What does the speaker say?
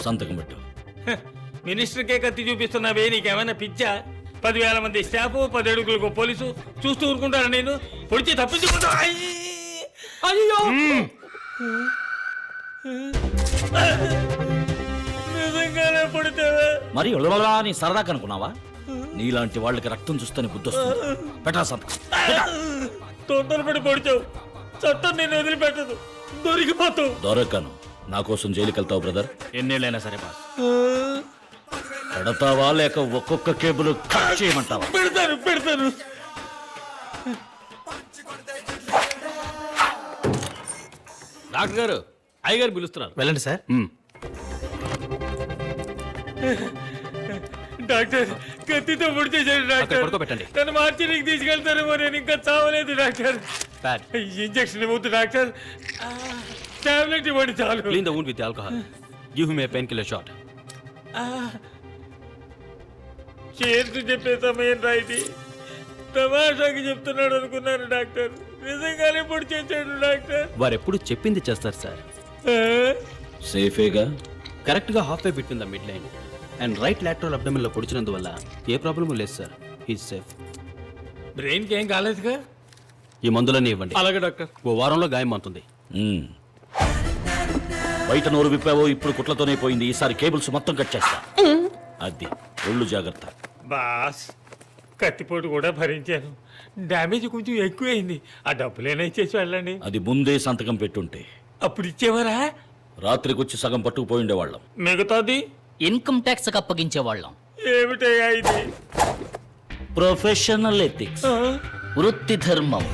సంతకం పెట్టు. మినిస్టర్కే కత్తి చూపిస్తున్నావే, నీకేమైనా పిచ్చా? 10,000 మంది స్టాఫ్, 10 అడుగులకు పోలీసు చూస్తూ ఊరుకుంటారా? నేను పొడిచి తప్పించుకుంటా. అయ్యో నిజంగానే పొడితేవే. మరి ఉలవలా నీ సరదా కనుకున్నావా? నీలాంటి వాళ్ళకి రక్తం చూస్తేనే బుద్ధొస్తుంది. పెట్టా సంతకం. తొందరపడి పొడిచావు, చట్టం నేను వదిలిపెట్టదు, దొరికిపోతావు. దొరకను. నా కోసం జైలుకి వెళ్తావు బ్రదర్? ఎన్నేళ్ళైనా సరే బాస్. పెడతావా లేక ఒక్కొక్క కేబుల్ కట్ చేయమంటావా? పెడతాను. డాక్టర్ గారు, అయ్యగారు పిలుస్తున్నారు. వెళ్ళండి సార్. డాక్టర్ కత్తితో పొడిచేశాడు డాక్టర్. పడుకోబెట్టండి. నన్ను మార్చినికి తీసుకెళ్తారేమో, నేను ఇంకా చావలేదు డాక్టర్. ఇంజక్షన్ ఇవ్వద్దు డాక్టర్, టాబ్లెట్ ఇవ్వండి చాలు. Clean the wound with alcohol. Give him a pain killer shot. చేర్చు చెప్పే సమయం రాయిది. తమాషాకి చెప్తున్నాడు అనుకున్నాను డాక్టర్, నిజంగానే పొడి చేశాడు డాక్టర్. వారు ఎప్పుడు చెప్పింది చేస్తారు సార్. సేఫేగా? కరెక్ట్ గా half way between the mid line and right lateral abdomen లో పొడిచినందువల్ల ఏ ప్రాబ్లము లేదు సార్. He's safe. బ్రెయిన్ కి ఏం కాలేదుగా? ఈ మందులన్నీ ఇవ్వండి. అలాగే డాక్టర్. ఓ వారంలో గాయం అవుతుంది. బయట నోరు విప్పావో ఇప్పుడు కుట్లతోనే పోయింది. ఈసారి కేబుల్స్ మొత్తం కట్ చేస్తా. అది ఒళ్ళు జాగ్రత్త. బాస్, కత్తిపోటు కూడా భరించాను, డ్యామేజ్ కొంచెం ఎక్కువైంది. ఆ డబ్బులేనా ఇచ్చేసి వెళ్ళండి. అది ముందే సంతకం పెట్టుంటే అప్పుడు ఇచ్చేవారా? రాత్రికొచ్చి సగం పట్టుకుపోయిండేవాళ్ళం. మిగతాది ఇన్కమ్ ట్యాక్స్ అప్పగించేవాళ్ళం. ఏమిటయ్యా ఇది? ప్రొఫెషనల్ ఎథిక్స్, వృత్తి ధర్మం.